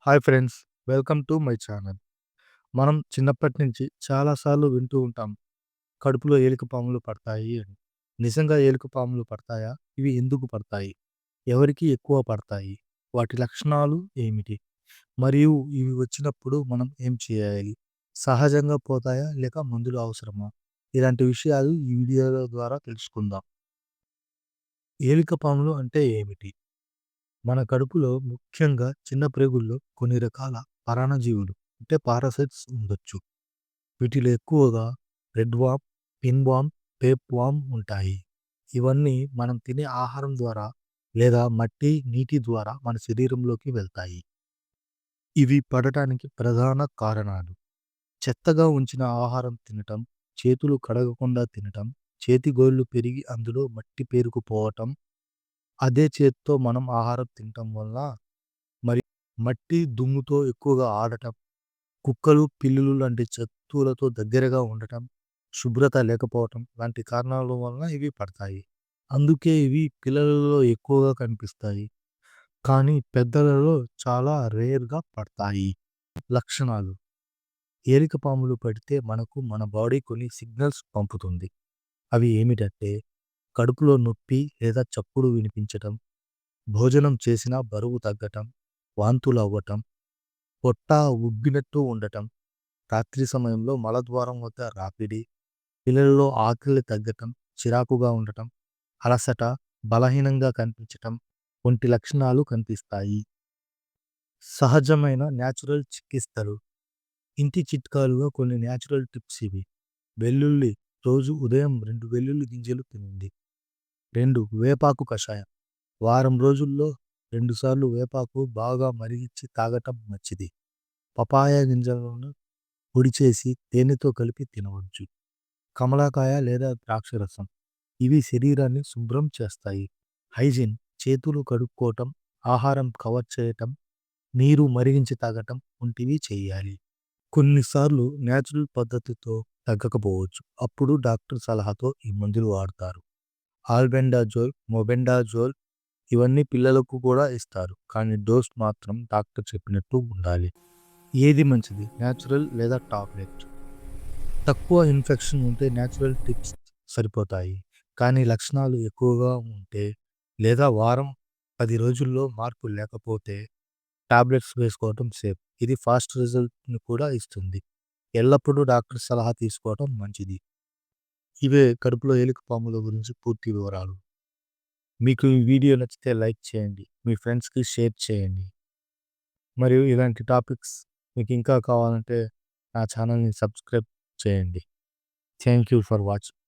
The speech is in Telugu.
Hi friends, welcome to my channel. మనం చిన్నప్పటి నుంచి చాలా సార్లు వింటూ ఉంటాం. కడుపులో ఎలుకపాములు పడతాయి అని. నిజంగా ఎలుకపాములు పడతాయా? ఇవి ఎందుకు పడతాయి? ఎవరికి ఎక్కువ పడతాయి? వాటి లక్షణాలు ఏమిటి? మరియు ఇవి వచ్చినప్పుడు మనం ఏం చేయాలి? సహజంగా పోతాయా? లేక మందులు అవసరమా? ఇలాంటి విషయాలు ఈ వీడియోల ద్వారా తెలుసుకుందాం. ఎలుకపాములు అంటే ఏమిటి? మన కడుపులో ముఖ్యంగా చిన్న ప్రేగుల్లో కొన్ని రకాల పరాన్నజీవులు అంటే పారాసైట్స్ ఉండొచ్చు. వీటిలో ఎక్కువగా రెడ్ వామ్, పిన్ వామ్, టేప్ వామ్ ఉంటాయి. ఇవన్నీ మనం తినే ఆహారం ద్వారా లేదా మట్టి, నీటి ద్వారా మన శరీరంలోకి వెళ్తాయి. ఇవి పడటానికి ప్రధాన కారణాలు చెత్తగా ఉంచిన ఆహారం తినటం, చేతులు కడగకుండా తినటం, చేతి గోళ్లు పెరిగి అందులో మట్టి పేరుకుపోవటం, అదే చేత్తో మనం ఆహారం తినటం వల్ల మరి మట్టి, దుమ్ముతో ఎక్కువగా ఆడటం, కుక్కలు, పిల్లులు లాంటి జంతువులతో దగ్గరగా ఉండటం, శుభ్రత లేకపోవటం లాంటి కారణాల వలన ఇవి పడతాయి. అందుకే ఇవి పిల్లలలో ఎక్కువగా కనిపిస్తాయి. కానీ పెద్దలలో చాలా రేర్‌గా పడతాయి. లక్షణాలు: ఏలికపాములు పడితే మనకు మన బాడీ కొన్ని సిగ్నల్స్ పంపుతుంది. అవి ఏమిటంటే కడుపులో నొప్పి లేదా చప్పుడు వినిపించటం, భోజనం చేసినా బరువు తగ్గటం, వాంతులవ్వటం, పొట్ట ఉబ్బినట్టు ఉండటం, రాత్రి సమయంలో మలద్వారం వద్ద రాపిడి, పిల్లలలో ఆకలి తగ్గటం, చిరాకుగా ఉండటం, అలసట, బలహీనంగా కనిపించటం వంటి లక్షణాలు కనిపిస్తాయి. సహజమైన న్యాచురల్ చికిత్సలు. ఇంటి చిట్కాలుగా కొన్ని న్యాచురల్ టిప్స్ ఇవి. వెల్లుల్లి రోజు ఉదయం 2 వెల్లుల్లి గింజలు తినండి. 2 వేపాకు కషాయం. వారం రోజుల్లో 2 సార్లు వేపాకు బాగా మరిగించి తాగటం మంచిది. పపాయ గింజలను పొడి చేసి తేనెతో కలిపి తినవచ్చు. కమలాకాయ లేదా ద్రాక్షరసం. ఇవి శరీరాన్ని శుభ్రం చేస్తాయి. హైజీన్ చేతులు కడుక్కోవటం, ఆహారం కవర్ చేయటం, నీరు మరిగించి తాగటం వంటివి చేయాలి. కొన్నిసార్లు న్యాచురల్ పద్ధతితో తగ్గకపోవచ్చు. అప్పుడు డాక్టర్ సలహాతో ఈ మందులు వాడతారు. ఆల్బెండాజోల్, మొబెండాజోల్ ఇవన్నీ పిల్లలకు కూడా ఇస్తారు. కానీ డోస్ మాత్రం డాక్టర్ చెప్పినట్టు ఉండాలి. ఏది మంచిది? న్యాచురల్ లేదా టాబ్లెట్? తక్కువ ఇన్ఫెక్షన్ ఉంటే న్యాచురల్ టిప్స్ సరిపోతాయి. కానీ లక్షణాలు ఎక్కువగా ఉంటే లేదా వారం 10 రోజుల్లో మార్పు లేకపోతే టాబ్లెట్స్ వేసుకోవటం సేఫ్. ఇది ఫాస్ట్ రిజల్ట్‌ని కూడా ఇస్తుంది. ఎల్లప్పుడూ డాక్టర్ సలహా తీసుకోవటం మంచిది. ఇవే కడుపులో ఎలుకపాముల గురించి పూర్తి వివరాలు. మీకు ఈ వీడియో నచ్చితే లైక్ చేయండి. మీ ఫ్రెండ్స్‌కి షేర్ చేయండి. మరియు ఇలాంటి టాపిక్స్ మీకు ఇంకా కావాలంటే నా ఛానల్‌ని సబ్స్క్రైబ్ చేయండి. Thank you for watching.